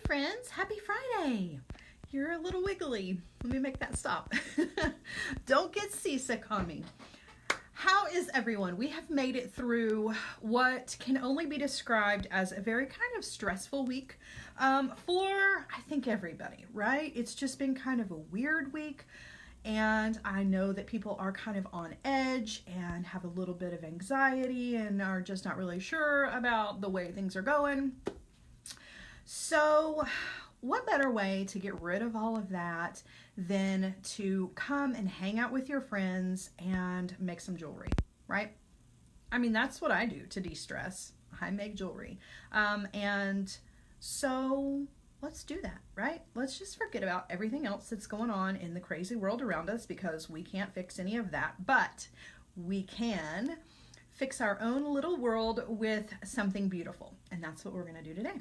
friends, happy Friday. You're a little wiggly. Let me make that stop. Don't get seasick on me. How is everyone? We have made it through what can only be described as a very kind of stressful week for, I think, everybody, right? It's just been kind of a weird week. And I know that people are kind of on edge and have a little bit of anxiety and are just not really sure about the way things are going. So what better way to get rid of all of that than to come and hang out with your friends and make some jewelry, right? I mean, that's what I do to de-stress. I make jewelry. And so let's do that, right? Let's just forget about everything else that's going on in the crazy world around us because we can't fix any of that, but we can fix our own little world with something beautiful. And that's what we're going to do today.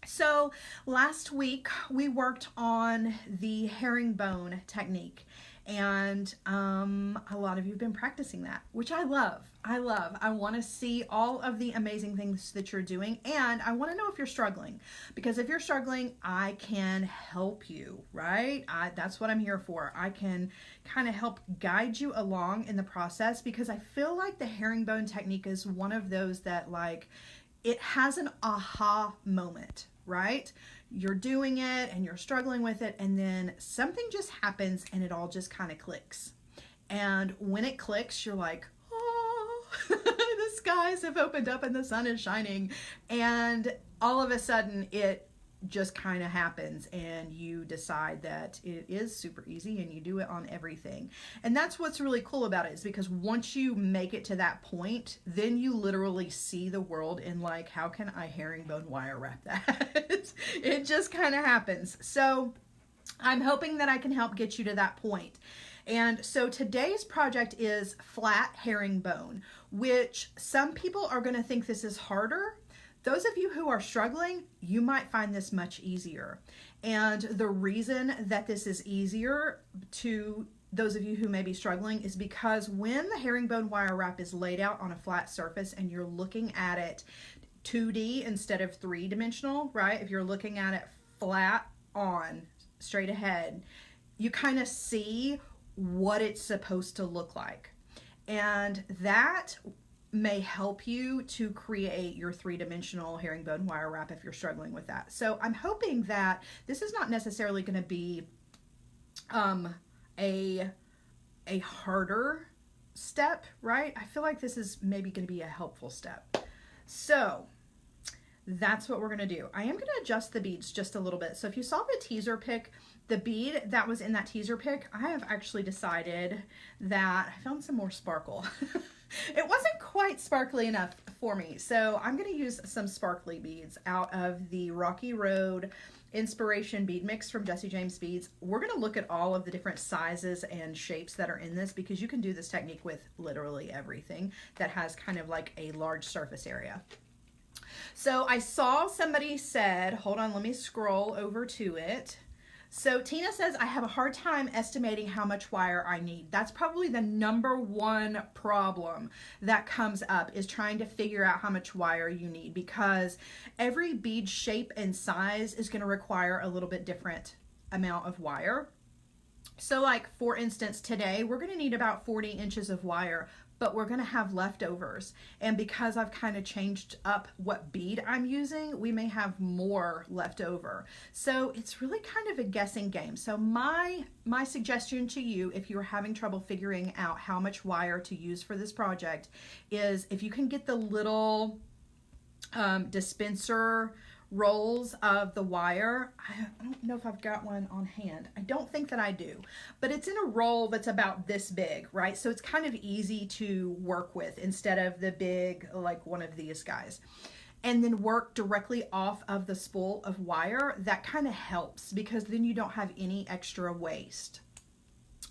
So last week we worked on the herringbone technique, and a lot of you have been practicing that, which I love. I want to see all of the amazing things that you're doing, and I want to know if you're struggling, because if you're struggling, I can help you, right? That's what I'm here for. I can kind of help guide you along in the process, because I feel like the herringbone technique is one of those that, like, it has an aha moment, right? You're doing it and you're struggling with it, and then something just happens and it all just kind of clicks. And when it clicks, you're like, oh, the skies have opened up and the sun is shining. And all of a sudden it just kind of happens and you decide that it is super easy and you do it on everything. And that's what's really cool about it, is because once you make it to that point, then you literally see the world in, like, how can I herringbone wire wrap that? It just kind of happens. So I'm hoping that I can help get you to that point. And so today's project is flat herringbone, which some people are going to think this is harder. Those of you who are struggling, you might find this much easier. And the reason that this is easier to those of you who may be struggling is because when the herringbone wire wrap is laid out on a flat surface and you're looking at it 2D instead of 3-dimensional, right? If you're looking at it flat on, straight ahead, you kind of see what it's supposed to look like. And that may help you to create your 3-dimensional herringbone wire wrap if you're struggling with that. So I'm hoping that this is not necessarily going to be a harder step, right? I feel like this is maybe going to be a helpful step. So that's what we're going to do. I am going to adjust the beads just a little bit. So if you saw the teaser pic, the bead that was in that teaser pic, I have actually decided that I found some more sparkle. It wasn't quite sparkly enough for me, so I'm going to use some sparkly beads out of the Rocky Road Inspiration Bead Mix from Jesse James Beads. We're going to look at all of the different sizes and shapes that are in this, because you can do this technique with literally everything that has kind of like a large surface area. So I saw somebody said, hold on, let me scroll over to it. So Tina says, I have a hard time estimating how much wire I need. That's probably the number one problem that comes up, is trying to figure out how much wire you need, because every bead shape and size is going to require a little bit different amount of wire. So, like, for instance, today we're going to need about 40 inches of wire, but we're going to have leftovers. And because I've kind of changed up what bead I'm using, we may have more left over. So it's really kind of a guessing game. So my suggestion to you, if you're having trouble figuring out how much wire to use for this project, is if you can get the little dispenser rolls of the wire. I don't know if I've got one on hand. I don't think that I do, but it's in a roll that's about this big, right? So it's kind of easy to work with instead of the big, like one of these guys. And then work directly off of the spool of wire. That kind of helps, because then you don't have any extra waste.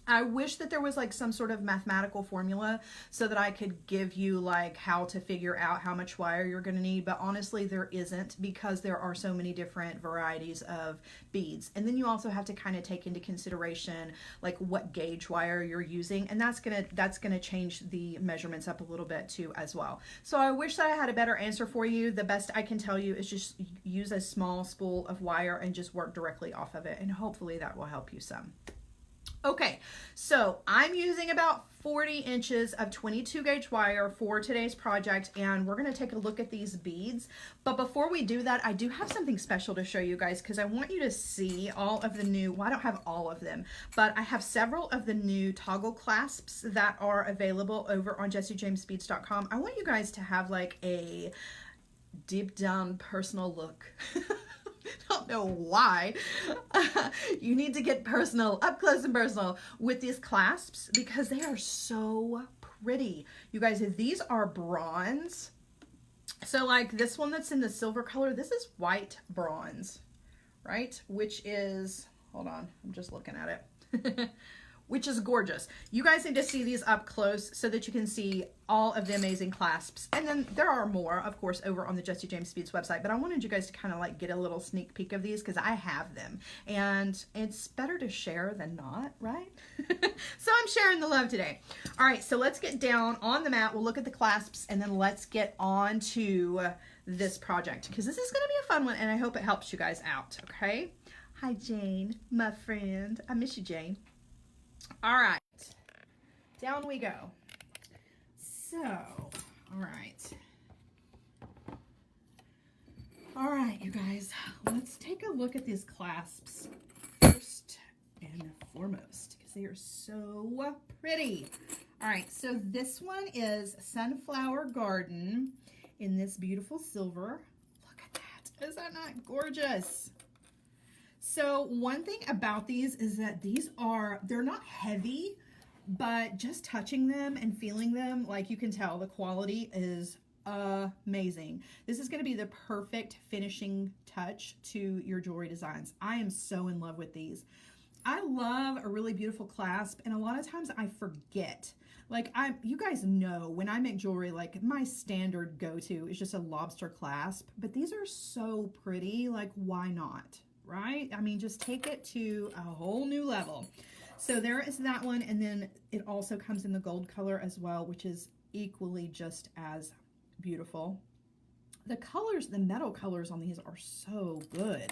I wish that there was like some sort of mathematical formula so that I could give you like how to figure out how much wire you're going to need, but honestly there isn't, because there are so many different varieties of beads. And then you also have to kind of take into consideration like what gauge wire you're using, and that's going to change the measurements up a little bit too as well. So I wish that I had a better answer for you. The best I can tell you is just use a small spool of wire and just work directly off of it, and hopefully that will help you some. Okay, so I'm using about 40 inches of 22 gauge wire for today's project, and we're going to take a look at these beads. But before we do that, I do have something special to show you guys, because I want you to see all of the new, well, I don't have all of them, but I have several of the new toggle clasps that are available over on JessieJamesBeads.com. I want you guys to have like a deep down personal look. Don't know why. You need to get personal, up close and personal with these clasps, because they are so pretty. You guys, these are bronze. So like this one that's in the silver color, this is white bronze, right? Which is, hold on, I'm just looking at it. Which is gorgeous. You guys need to see these up close so that you can see all of the amazing clasps. And then there are more, of course, over on the Jessie James Beads website, but I wanted you guys to kind of like get a little sneak peek of these because I have them. And it's better to share than not, right? So I'm sharing the love today. All right, so let's get down on the mat. We'll look at the clasps, and then let's get on to this project, because this is gonna be a fun one, and I hope it helps you guys out, okay? Hi, Jane, my friend. I miss you, Jane. All right, down we go. So, all right, you guys, let's take a look at these clasps first and foremost, because they are so pretty. All right, so this one is Sunflower Garden in this beautiful silver. Look at that. Is that not gorgeous? So one thing about these is that they're not heavy, but just touching them and feeling them, like you can tell the quality is amazing. This is going to be the perfect finishing touch to your jewelry designs. I am so in love with these. I love a really beautiful clasp, and a lot of times I forget. Like you guys know when I make jewelry, like my standard go-to is just a lobster clasp, but these are so pretty, like why not? Right? I mean, just take it to a whole new level. So there is that one, and then it also comes in the gold color as well, which is equally just as beautiful. The colors, the metal colors on these are so good.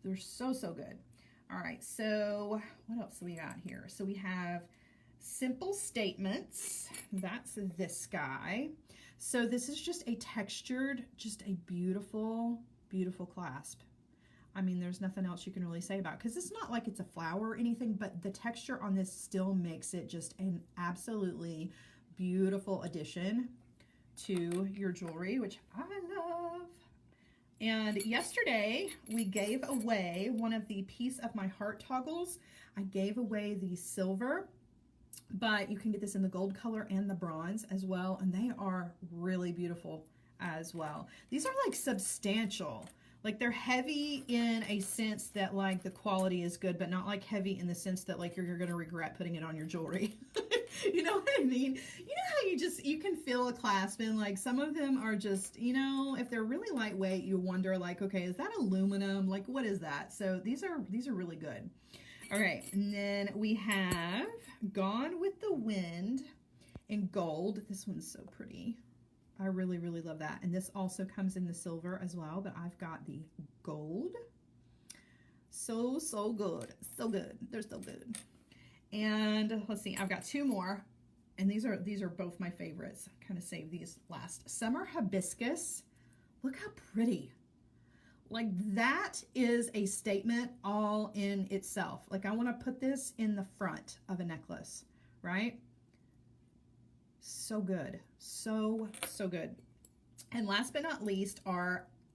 They're so, so good. All right, so what else do we got here? So we have Simple Statements. That's this guy. So this is just a textured, just a beautiful, beautiful clasp. I mean, there's nothing else you can really say about it, because it's not like it's a flower or anything, but the texture on this still makes it just an absolutely beautiful addition to your jewelry, which I love. And yesterday we gave away one of the Piece of My Heart toggles. I gave away the silver, but you can get this in the gold color and the bronze as well, and they are really beautiful as well. These are like substantial. Like they're heavy in a sense that like the quality is good, but not like heavy in the sense that like you're going to regret putting it on your jewelry. You know what I mean? You know how you can feel a clasp, and like some of them are just, you know, if they're really lightweight, you wonder like, okay, is that aluminum? Like what is that? So these are really good. All right, and then we have Gone with the Wind in gold. This one's so pretty. I really, really love that. And this also comes in the silver as well, but I've got the gold. So, so good. So good. They're so good. And let's see, I've got two more. And these are both my favorites. I kind of saved these last. Summer Hibiscus. Look how pretty. Like that is a statement all in itself. Like I want to put this in the front of a necklace, right? So good. So, so good. And last but not least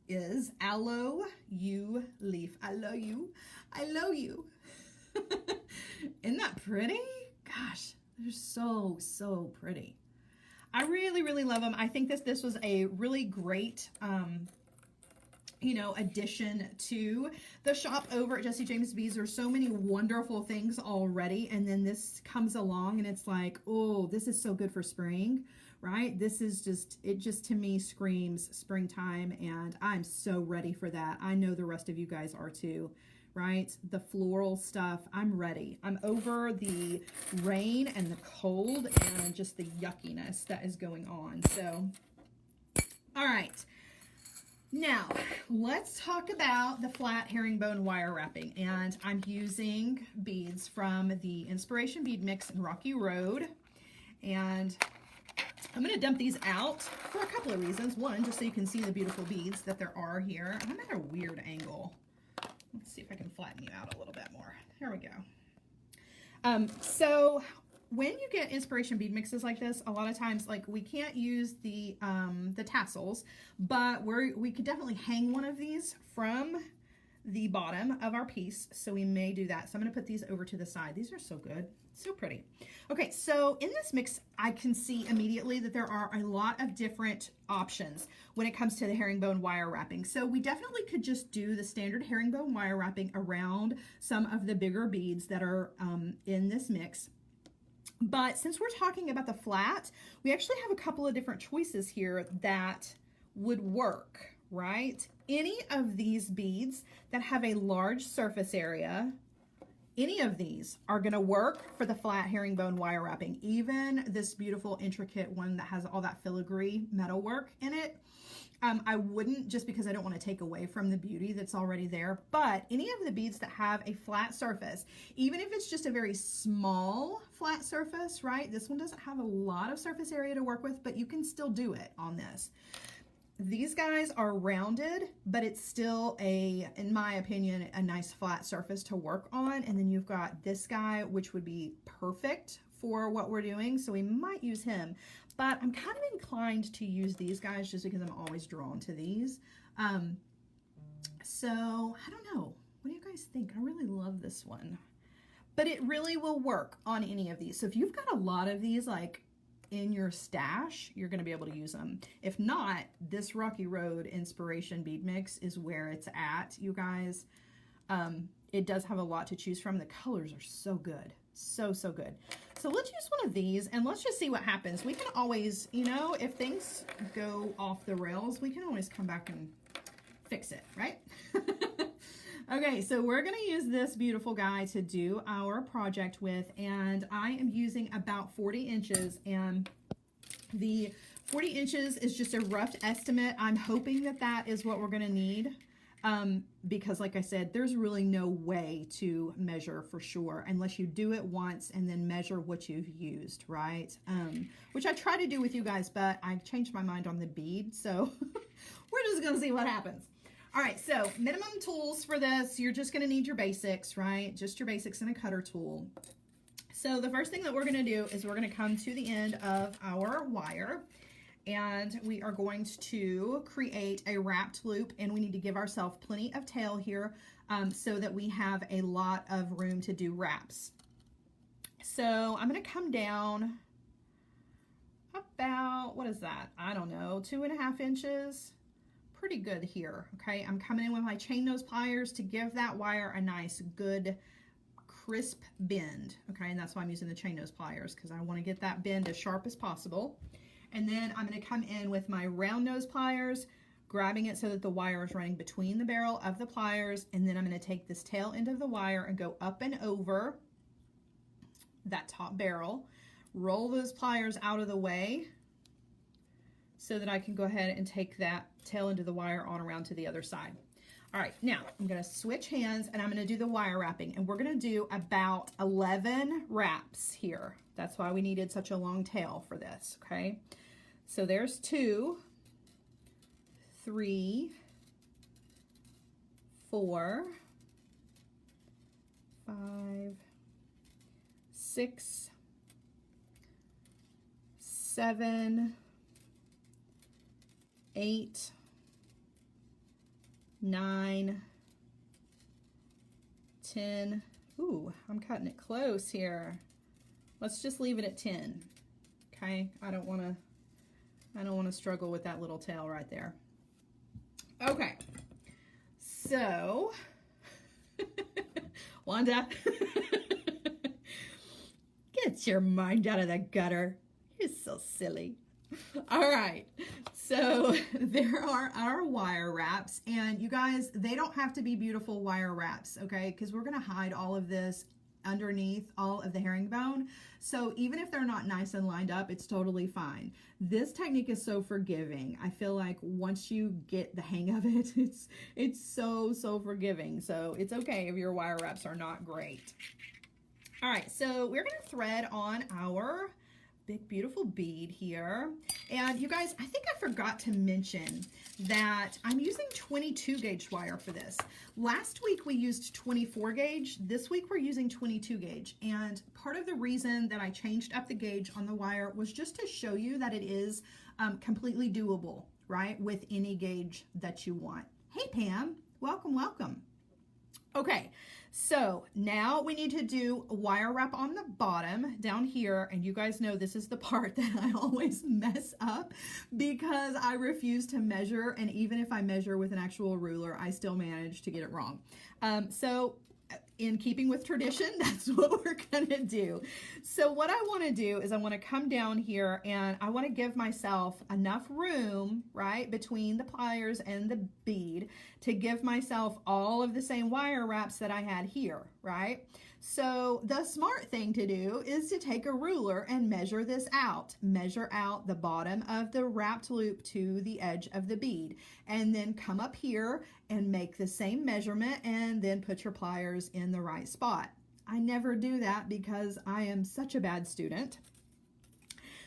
is Aloe You Leaf. I love you. I love you. Isn't that pretty? Gosh, they're so, so pretty. I really, really love them. I think this was a really great you know, addition to the shop over at Jesse James Beads. There's so many wonderful things already, and then this comes along and it's like, oh, this is so good for spring, right? This is just, it just to me screams springtime, and I'm so ready for that. I know the rest of you guys are too, right? The floral stuff, I'm ready. I'm over the rain and the cold and just the yuckiness that is going on. So, all right. Now, let's talk about the flat herringbone wire wrapping. And I'm using beads from the Inspiration Bead Mix in Rocky Road. And I'm going to dump these out for a couple of reasons. One, just so you can see the beautiful beads that there are here. I'm at a weird angle. Let's see if I can flatten you out a little bit more. There we go. So when you get Inspiration Bead Mixes like this, a lot of times, like, we can't use the tassels, but we could definitely hang one of these from the bottom of our piece, so we may do that. So I'm going to put these over to the side. These are so good, so pretty. Okay, so in this mix, I can see immediately that there are a lot of different options when it comes to the herringbone wire wrapping. So we definitely could just do the standard herringbone wire wrapping around some of the bigger beads that are in this mix. But since we're talking about the flat, we actually have a couple of different choices here that would work, right? Any of these beads that have a large surface area, any of these are going to work for the flat herringbone wire wrapping. Even this beautiful intricate one that has all that filigree metal work in it. I wouldn't, just because I don't want to take away from the beauty that's already there, but any of the beads that have a flat surface, even if it's just a very small flat surface, right? This one doesn't have a lot of surface area to work with, but you can still do it on this. These guys are rounded, but it's still in my opinion, a nice flat surface to work on. And then you've got this guy, which would be perfect for what we're doing. So we might use him, but I'm kind of inclined to use these guys just because I'm always drawn to these. So I don't know. What do you guys think? I really love this one, but it really will work on any of these. So if you've got a lot of these, like, in your stash, you're going to be able to use them. If not, this Rocky Road Inspiration Bead Mix is where it's at, you guys. It does have a lot to choose from. The colors are so good. So good. So let's use one of these and let's just see what happens. We can always, you know, if things go off the rails, we can always come back and fix it, right? Okay, so we're going to use this beautiful guy to do our project with, and I am using about 40 inches, and the 40 inches is just a rough estimate. I'm hoping that that is what we're going to need, because like I said, there's really no way to measure for sure unless you do it once and then measure what you've used, right? Which I try to do with you guys, but I changed my mind on the bead, so we're just going to see what happens. All right, so minimum tools for this, you're just going to need your basics, right? Just your basics and a cutter tool. So the first thing that we're going to do is we're going to come to the end of our wire, and we are going to create a wrapped loop, and we need to give ourselves plenty of tail here so that we have a lot of room to do wraps. So I'm going to come down about, what is that? I don't know, 2.5 inches. Pretty good here. Okay, I'm coming in with my chain nose pliers to give that wire a nice good crisp bend. Okay, and that's why I'm using the chain nose pliers, because I want to get that bend as sharp as possible. And then I'm going to come in with my round nose pliers, grabbing it so that the wire is running between the barrel of the pliers, and then I'm going to take this tail end of the wire and go up and over that top barrel, roll those pliers out of the way so that I can go ahead and take that tail end of the wire on around to the other side. All right, now I'm going to switch hands and I'm going to do the wire wrapping, and we're going to do about 11 wraps here. That's why we needed such a long tail for this, okay? So there's 2, 3, 4, 5, 6, 7, 8, 9, 10. Ooh, I'm cutting it close here. Let's just leave it at 10. Okay, I don't want to struggle with that little tail right there. Okay, So, Wanda, get your mind out of the gutter. You're so silly. All right, so there are our wire wraps, and you guys, they don't have to be beautiful wire wraps, okay? Because we're gonna hide all of this underneath all of the herringbone. So even if they're not nice and lined up, it's totally fine. This technique is so forgiving. I feel like once you get the hang of it, it's so forgiving. So it's okay if your wire wraps are not great. All right, so we're gonna thread on our big beautiful bead here. And you guys, I think I forgot to mention that I'm using 22 gauge wire for this. Last week we used 24 gauge. This week we're using 22 gauge. And part of the reason that I changed up the gauge on the wire was just to show you that it is completely doable, right? With any gauge that you want. Hey Pam, welcome, welcome. Okay, so now we need to do a wire wrap on the bottom down here, and you guys know this is the part that I always mess up because I refuse to measure, and even if I measure with an actual ruler, I still manage to get it wrong. So in keeping with tradition, that's what we're gonna do. So what I wanna do is I wanna come down here and I wanna give myself enough room, right, between the pliers and the bead to give myself all of the same wire wraps that I had here, right? So the smart thing to do is to take a ruler and measure this out. Measure out the bottom of the wrapped loop to the edge of the bead, and then come up here and make the same measurement and then put your pliers in the right spot. I never do that because I am such a bad student.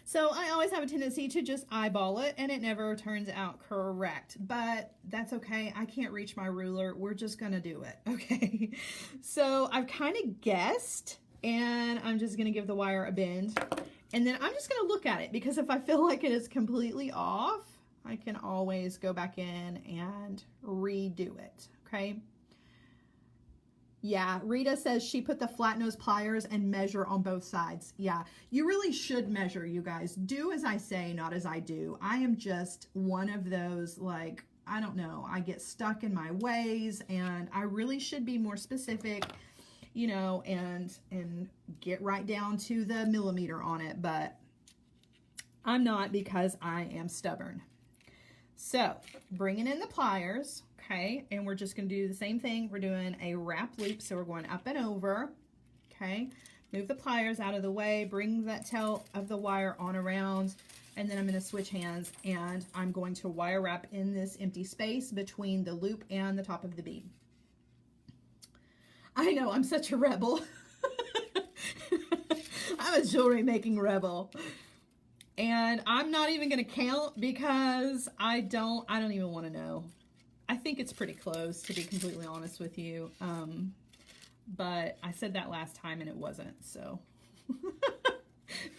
So I always have a tendency to just eyeball it, and it never turns out correct, but that's okay. I can't reach my ruler. We're just gonna do it, okay? So I've kind of guessed, and I'm just gonna give the wire a bend, and then I'm just gonna look at it, because if I feel like it is completely off, I can always go back in and redo it, okay? Yeah, Rita says she put the flat nose pliers and measure on both sides. Yeah, you really should measure, you guys. Do as I say, not as I do. I am just one of those, like, I don't know, I get stuck in my ways, and I really should be more specific, you know, and get right down to the millimeter on it, but I'm not, because I am stubborn. So, bringing in the pliers. Okay, and we're just going to do the same thing. We're doing a wrap loop, so we're going up and over. Okay, move the pliers out of the way, bring that tail of the wire on around, and then I'm going to switch hands, and I'm going to wire wrap in this empty space between the loop and the top of the bead. I know, I'm such a rebel. I'm a jewelry making rebel. And I'm not even going to count because I don't even want to know. I think it's pretty close, to be completely honest with you. But I said that last time and it wasn't, so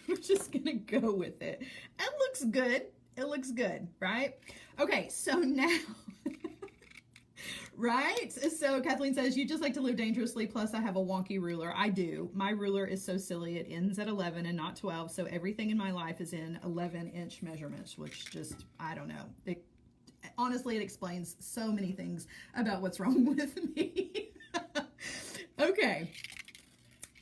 we're just gonna go with it. It looks good. It looks good, right? Okay, so now, right? So Kathleen says, you just like to live dangerously, plus I have a wonky ruler. I do. My ruler is so silly. It ends at 11 and not 12, so everything in my life is in 11-inch measurements, which just, I don't know. Honestly, it explains so many things about what's wrong with me. Okay.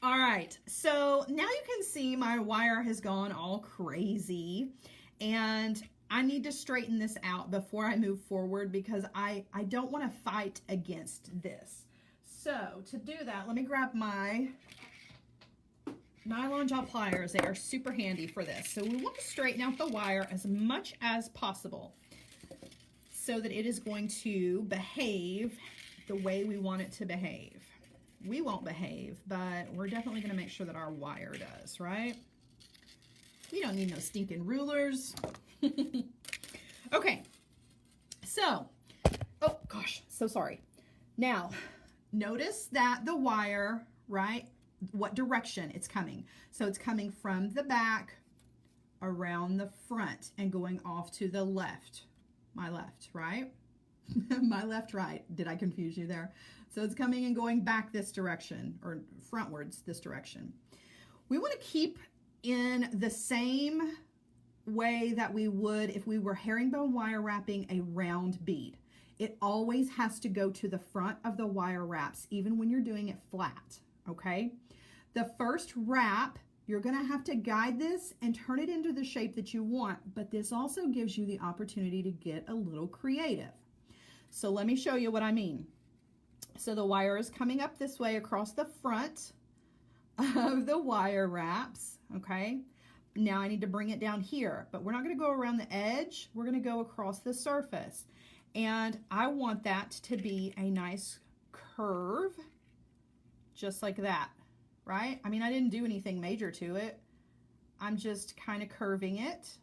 All right. So now you can see my wire has gone all crazy, and I need to straighten this out before I move forward, because I don't want to fight against this. So to do that, let me grab my nylon jaw pliers. They are super handy for this. So we want to straighten out the wire as much as possible, so that it is going to behave the way we want it to behave. We won't behave, but we're definitely going to make sure that our wire does, right? We don't need no stinking rulers. Okay, so, oh gosh, so sorry. Now, notice that the wire, right, what direction it's coming. So it's coming from the back around the front and going off to the left. My left, right? My left, right. Did I confuse you there? So it's coming and going back this direction, or frontwards this direction. We want to keep in the same way that we would if we were herringbone wire wrapping a round bead. It always has to go to the front of the wire wraps, even when you're doing it flat, okay? The first wrap, you're going to have to guide this and turn it into the shape that you want, but this also gives you the opportunity to get a little creative. So let me show you what I mean. So the wire is coming up this way across the front of the wire wraps, okay? Now I need to bring it down here, but we're not going to go around the edge. We're going to go across the surface. And I want that to be a nice curve, just like that. Right? I mean, I didn't do anything major to it. I'm just kind of curving it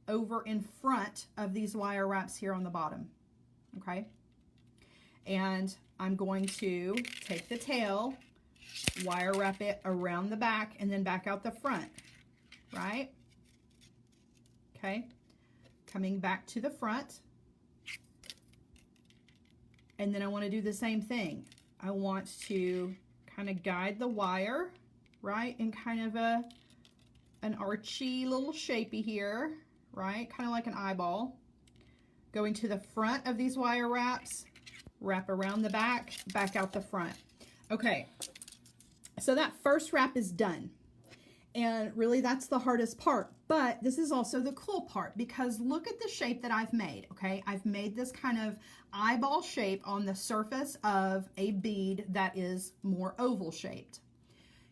over in front of these wire wraps here on the bottom. Okay? And I'm going to take the tail, wire wrap it around the back, and then back out the front. Right? Okay? Coming back to the front. And then I want to do the same thing. I want to kind of guide the wire, right, in kind of an archy little shapey here, right, kind of like an eyeball. Going to the front of these wire wraps, wrap around the back, back out the front. Okay, so that first wrap is done. And really that's the hardest part, but this is also the cool part because look at the shape that I've made, okay? I've made this kind of eyeball shape on the surface of a bead that is more oval shaped.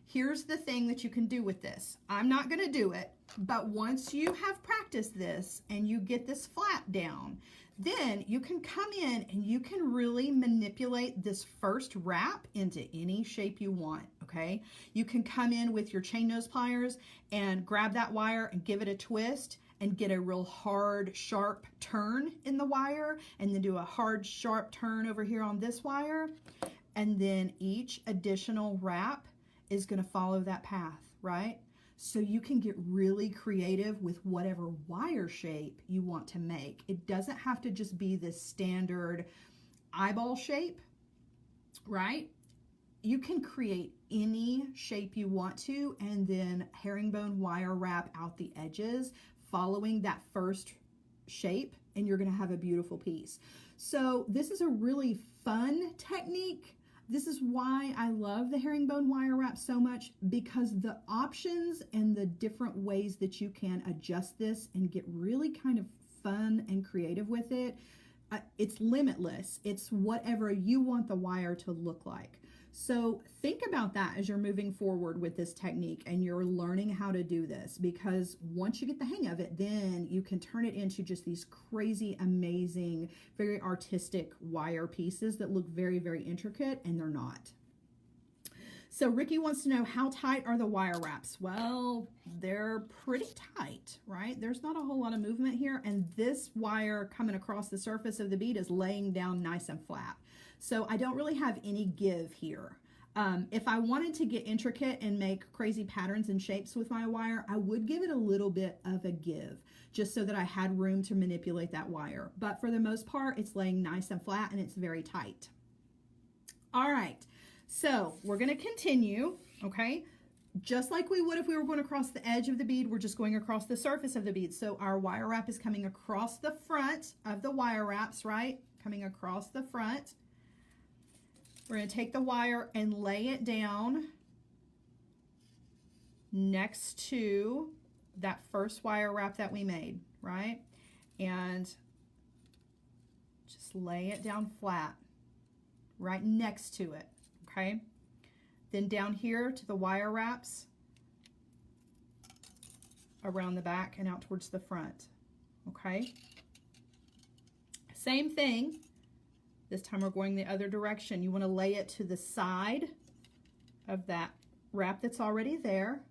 Here's the thing that you can do with this. I'm not gonna do it, but once you have practiced this and you get this flat down, then you can come in and you can really manipulate this first wrap into any shape you want, okay? You can come in with your chain nose pliers and grab that wire and give it a twist and get a real hard, sharp turn in the wire, and then do a hard, sharp turn over here on this wire. And then each additional wrap is gonna follow that path, right? So you can get really creative with whatever wire shape you want to make. It doesn't have to just be this standard eyeball shape, right? You can create any shape you want to and then herringbone wire wrap out the edges following that first shape, and you're gonna have a beautiful piece. So this is a really fun technique. This is why I love the herringbone wire wrap so much, because the options and the different ways that you can adjust this and get really kind of fun and creative with it, it's limitless. It's whatever you want the wire to look like. So think about that as you're moving forward with this technique and you're learning how to do this, because once you get the hang of it, then you can turn it into just these crazy, amazing, very artistic wire pieces that look very, very intricate, and they're not. So Ricky wants to know, how tight are the wire wraps? Well, they're pretty tight, right? There's not a whole lot of movement here, and this wire coming across the surface of the bead is laying down nice and flat. So I don't really have any give here. If I wanted to get intricate and make crazy patterns and shapes with my wire, I would give it a little bit of a give, just so that I had room to manipulate that wire. But for the most part, it's laying nice and flat and it's very tight. All right. So we're going to continue, okay? Just like we would if we were going across the edge of the bead, we're just going across the surface of the bead. So our wire wrap is coming across the front of the wire wraps, right? Coming across the front. We're going to take the wire and lay it down next to that first wire wrap that we made, right? And just lay it down flat right next to it. Okay, then down here to the wire wraps around the back and out towards the front. Okay, same thing. This time we're going the other direction. You want to lay it to the side of that wrap that's already there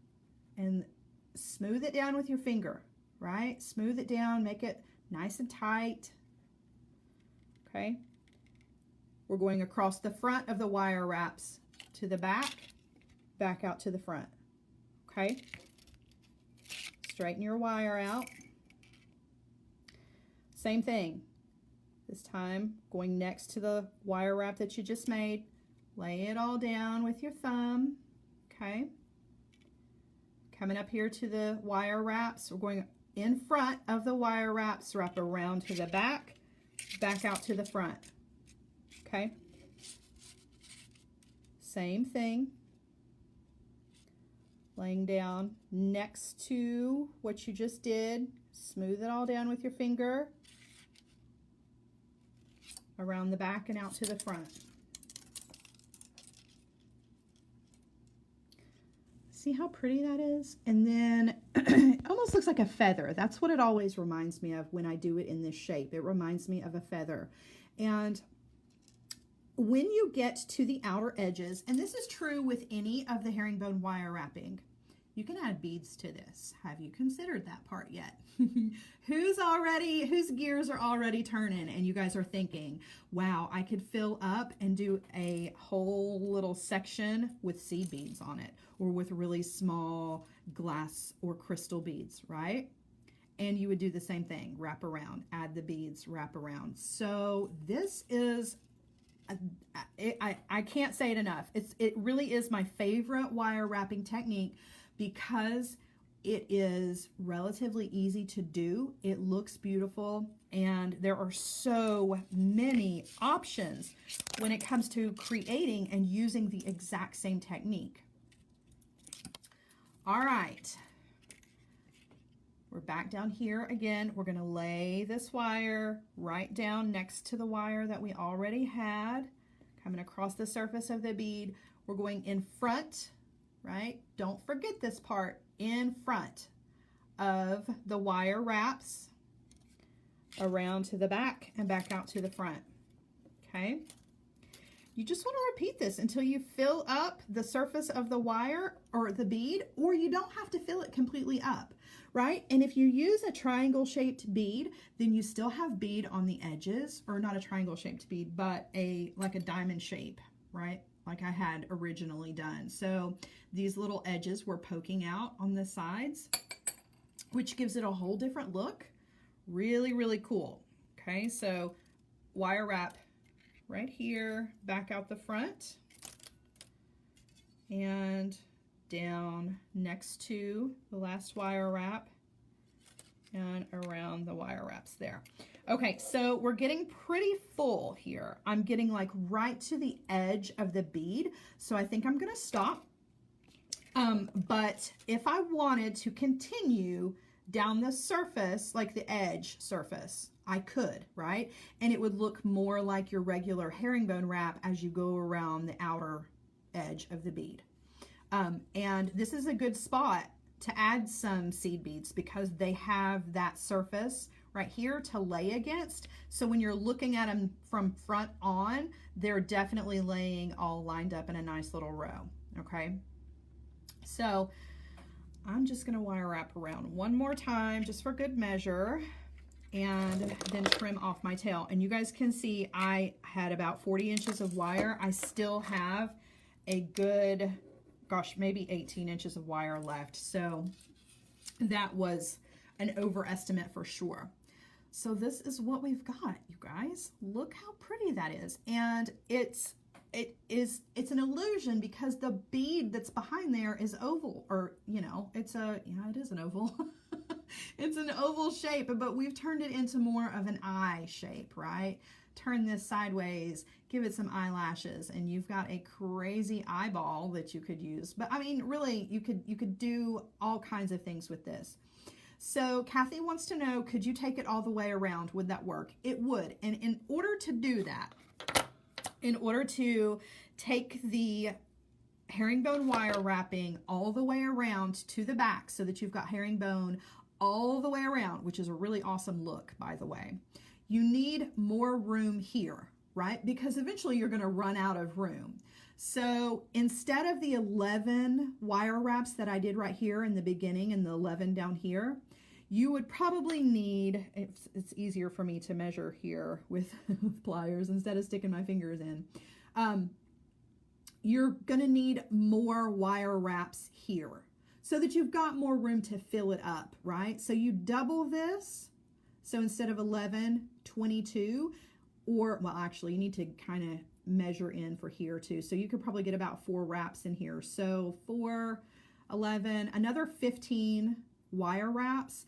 and smooth it down with your finger, right? Smooth it down, make it nice and tight. Okay. We're going across the front of the wire wraps to the back, back out to the front. Okay? Straighten your wire out. Same thing. This time, going next to the wire wrap that you just made, lay it all down with your thumb. Okay? Coming up here to the wire wraps, we're going in front of the wire wraps, wrap around to the back, back out to the front. Okay. Same thing. Laying down next to what you just did. Smooth it all down with your finger. Around the back and out to the front. See how pretty that is? And then it almost looks like a feather. That's what it always reminds me of when I do it in this shape. It reminds me of a feather. And when you get to the outer edges, and this is true with any of the herringbone wire wrapping, you can add beads to this. Have you considered that part yet? Whose gears are already turning and you guys are thinking, wow, I could fill up and do a whole little section with seed beads on it, or with really small glass or crystal beads, right? And you would do the same thing, wrap around, add the beads, wrap around. So this is, I can't say it enough. It really is my favorite wire wrapping technique, because it is relatively easy to do. It looks beautiful, and there are so many options when it comes to creating and using the exact same technique. All right, we're back down here again. We're going to lay this wire right down next to the wire that we already had, coming across the surface of the bead. We're going in front, right? Don't forget this part, in front of the wire wraps, around to the back and back out to the front. Okay. You just want to repeat this until you fill up the surface of the wire or the bead, or you don't have to fill it completely up, right? And if you use a triangle shaped bead, then you still have bead on the edges, or not a triangle shaped bead, but like a diamond shape, right? Like I had originally done. So these little edges were poking out on the sides, which gives it a whole different look. Really, really cool. Okay, so wire wrap right here, back out the front, and down next to the last wire wrap, and around the wire wraps there. Okay, so we're getting pretty full here. I'm getting like right to the edge of the bead, so I think I'm gonna stop. But if I wanted to continue down the surface, like the edge surface, I could, right? And it would look more like your regular herringbone wrap as you go around the outer edge of the bead. And this is a good spot to add some seed beads, because they have that surface right here to lay against. So when you're looking at them from front on, they're definitely laying all lined up in a nice little row. Okay, so I'm just gonna wire wrap around one more time just for good measure, and then trim off my tail. And you guys can see I had about 40 inches of wire. I still have a good, gosh, maybe 18 inches of wire left. So that was an overestimate for sure. So this is what we've got, you guys. Look how pretty that is. And it's an illusion, because the bead that's behind there is oval, or you know, it is an oval. It's an oval shape, but we've turned it into more of an eye shape, right? Turn this sideways, give it some eyelashes, and you've got a crazy eyeball that you could use. But I mean, really, you could do all kinds of things with this. So Kathy wants to know, could you take it all the way around? Would that work? It would. And in order to do that, in order to take the herringbone wire wrapping all the way around to the back, so that you've got herringbone all the way around, which is a really awesome look, by the way, you need more room here, right? Because eventually you're going to run out of room. So instead of the 11 wire wraps that I did right here in the beginning and the 11 down here, you would probably need, it's easier for me to measure here with pliers instead of sticking my fingers in. You're going to need more wire wraps here so that you've got more room to fill it up, right? So you double this. So instead of 11, 22, or, well, actually you need to kind of measure in for here too. So you could probably get about 4 wraps in here. So 4, 11, another 15 wire wraps.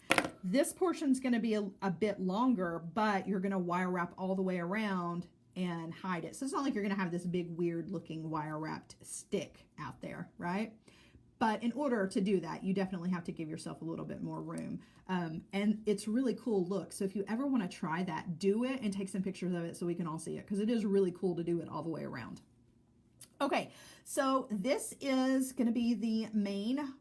This portion's going to be a bit longer, but you're going to wire wrap all the way around and hide it. So it's not like you're going to have this big weird looking wire wrapped stick out there, right? But in order to do that, you definitely have to give yourself a little bit more room. And it's really cool look. So if you ever want to try that, do it and take some pictures of it so we can all see it, because it is really cool to do it all the way around. Okay, so this is going to be the main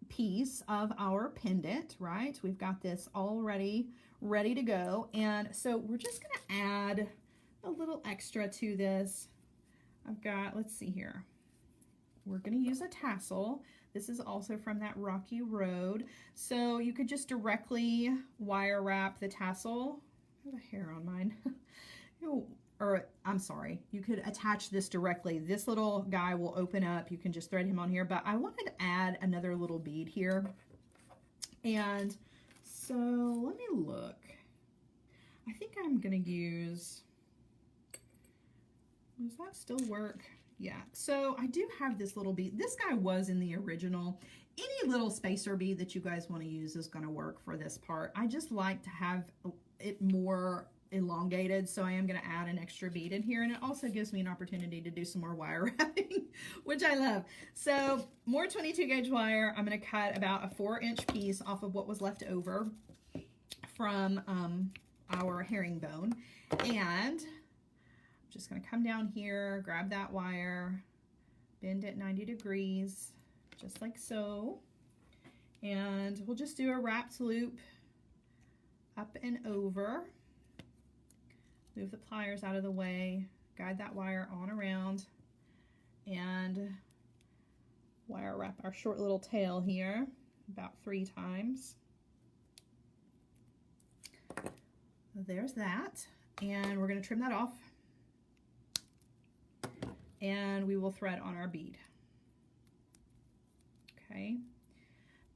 piece of our pendant, right? We've got this already ready to go. And so we're just going to add a little extra to this. I've got, let's see here. We're going to use a tassel. This is also from that Rocky Road. So you could just directly wire wrap the tassel. I have a hair on mine. Or I'm sorry, you could attach this directly. This little guy will open up. You can just thread him on here, but I wanted to add another little bead here. And so let me look. I think I'm going to use, does that still work? Yeah, so I do have this little bead. This guy was in the original. Any little spacer bead that you guys want to use is going to work for this part. I just like to have it more elongated, so I am going to add an extra bead in here, and it also gives me an opportunity to do some more wire wrapping, which I love. So more 22 gauge wire. I'm going to cut about a 4-inch piece off of what was left over from our herringbone, and just going to come down here, grab that wire, bend it 90 degrees, just like so. And we'll just do a wrapped loop up and over. Move the pliers out of the way, guide that wire on around, and wire wrap our short little tail here about 3 times. There's that. And we're going to trim that off. And we will thread on our bead. Okay,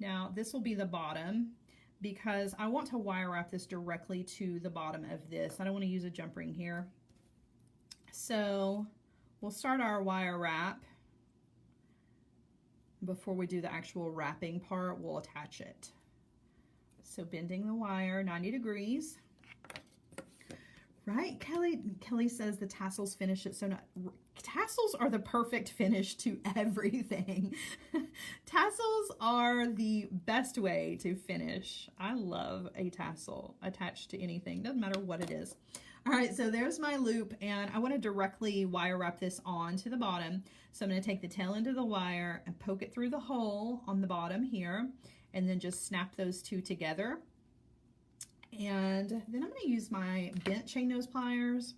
now this will be the bottom because I want to wire wrap this directly to the bottom of this. I don't want to use a jump ring here. So we'll start our wire wrap. Before we do the actual wrapping part, we'll attach it. So bending the wire 90 degrees. Right, Kelly says the tassels finish it so not. Tassels are the perfect finish to everything. Tassels are the best way to finish. I love a tassel attached to anything, doesn't matter what it is. All right, so there's my loop, and I want to directly wire wrap this on to the bottom. So I'm going to take the tail end of the wire and poke it through the hole on the bottom here, and then just snap those two together. And then I'm going to use my bent chain nose pliers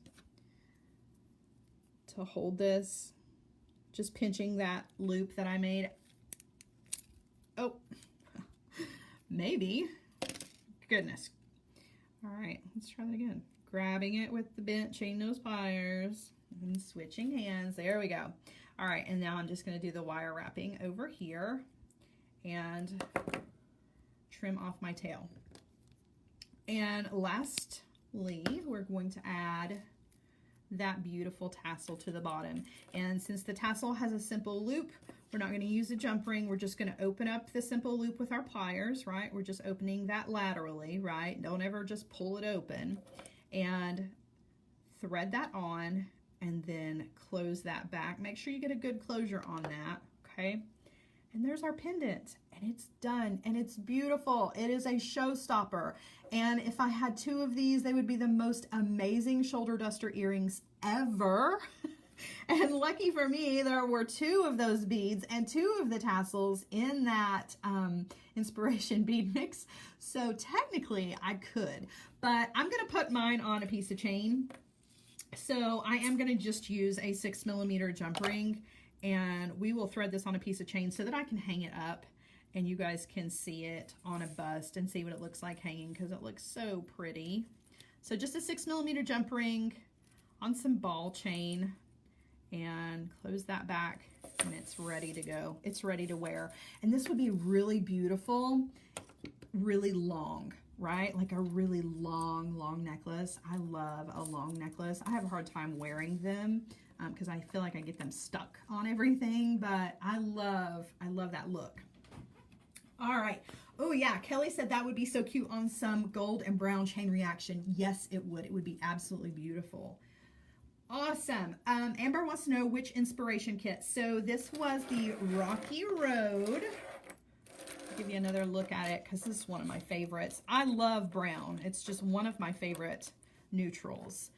to hold this, just pinching that loop that I made. Oh, maybe. Goodness. All right, let's try that again. Grabbing it with the bent chain nose pliers and switching hands. There we go. All right, and now I'm just going to do the wire wrapping over here and trim off my tail. And lastly, we're going to add that beautiful tassel to the bottom. And since the tassel has a simple loop, we're not going to use a jump ring. We're just going to open up the simple loop with our pliers, right? We're just opening that laterally, right? Don't ever just pull it open. And thread that on and then close that back. Make sure you get a good closure on that, okay? And there's our pendant, and it's done, and it's beautiful. It is a showstopper. And if I had 2 of these, they would be the most amazing shoulder duster earrings ever. And lucky for me, there were 2 of those beads and 2 of the tassels in that inspiration bead mix. So technically I could, but I'm gonna put mine on a piece of chain. So I am gonna just use a 6mm jump ring, and we will thread this on a piece of chain so that I can hang it up and you guys can see it on a bust and see what it looks like hanging, because it looks so pretty. So just a 6mm jump ring on some ball chain, and close that back, and it's ready to go. It's ready to wear. And this would be really beautiful, really long, right? Like a really long necklace. I love a long necklace. I have a hard time wearing them because I feel like I get them stuck on everything, but I love that look. All right. Oh yeah, Kelly said that would be so cute on some gold and brown chain reaction. Yes, it would. It would be absolutely beautiful. Awesome. Amber wants to know which inspiration kit. So this was the Rocky Road. I'll give you another look at it because this is one of my favorites. I love brown. It's just one of my favorite neutrals.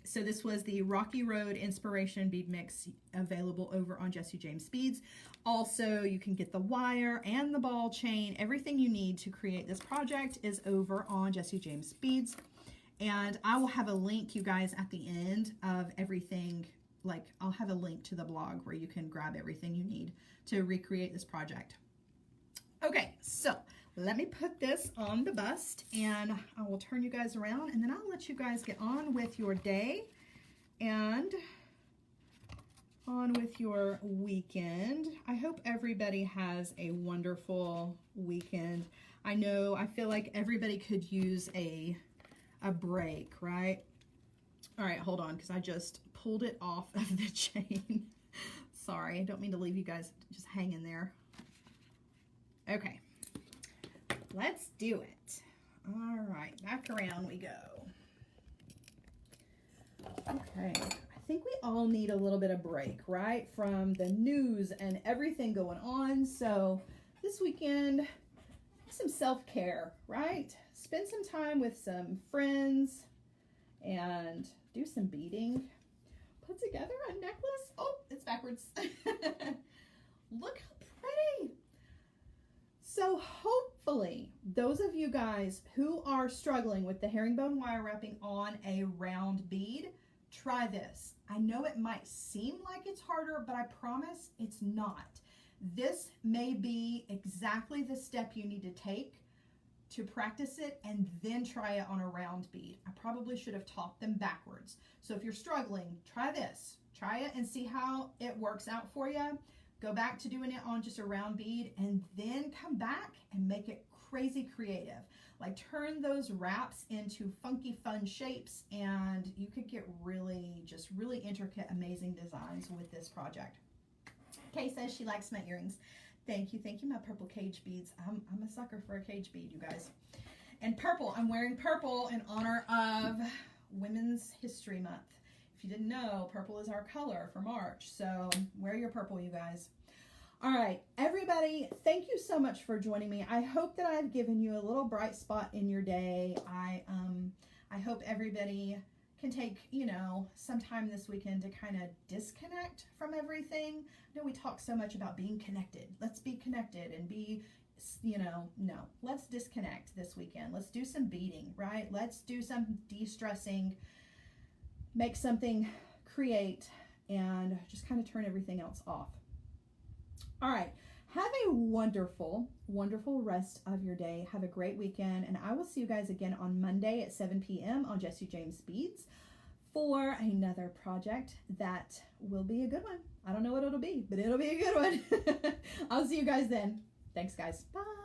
So this was the Rocky Road Inspiration Bead Mix, available over on Jessie James Beads. Also, you can get the wire and the ball chain. Everything you need to create this project is over on Jessie James Beads. And I will have a link, you guys, at the end of everything. Like, I'll have a link to the blog where you can grab everything you need to recreate this project. Okay, so let me put this on the bust and I will turn you guys around and then I'll let you guys get on with your day and on with your weekend. I hope everybody has a wonderful weekend. I know, I feel like everybody could use a break, right? All right, hold on, because I just pulled it off of the chain. Sorry, I don't mean to leave you guys just hanging there. Okay, let's do it. All right, back around we go. Okay, I think we all need a little bit of break, right? From the news and everything going on. So this weekend, some self-care, right? Spend some time with some friends and do some beading. Put together a necklace. Oh, it's backwards. Look how pretty. So hopefully those of you guys who are struggling with the herringbone wire wrapping on a round bead, try this. I know it might seem like it's harder, but I promise it's not. This may be exactly the step you need to take to practice it and then try it on a round bead. I probably should have taught them backwards. So if you're struggling, try this. Try it and see how it works out for you. Go back to doing it on just a round bead and then come back and make it crazy creative. Like turn those wraps into funky fun shapes and you could get really, just really intricate, amazing designs with this project. Kay says she likes my earrings. Thank you, my purple cage beads. I'm a sucker for a cage bead, you guys. And purple, I'm wearing purple in honor of Women's History Month. If you didn't know, purple is our color for March, so wear your purple, you guys. All right, everybody, thank you so much for joining me. I hope that I've given you a little bright spot in your day. I hope everybody can take, you know, some time this weekend to kind of disconnect from everything. I know we talk so much about being connected. Let's be connected and be, you know, no, let's disconnect this weekend. Let's do some beading, right? Let's do some de-stressing, make something, create, and just kind of turn everything else off. All right, have a wonderful, wonderful rest of your day. Have a great weekend, and I will see you guys again on Monday at 7 p.m. on Jessie James Beads for another project that will be a good one. I don't know what it'll be, but it'll be a good one. I'll see you guys then. Thanks, guys. Bye.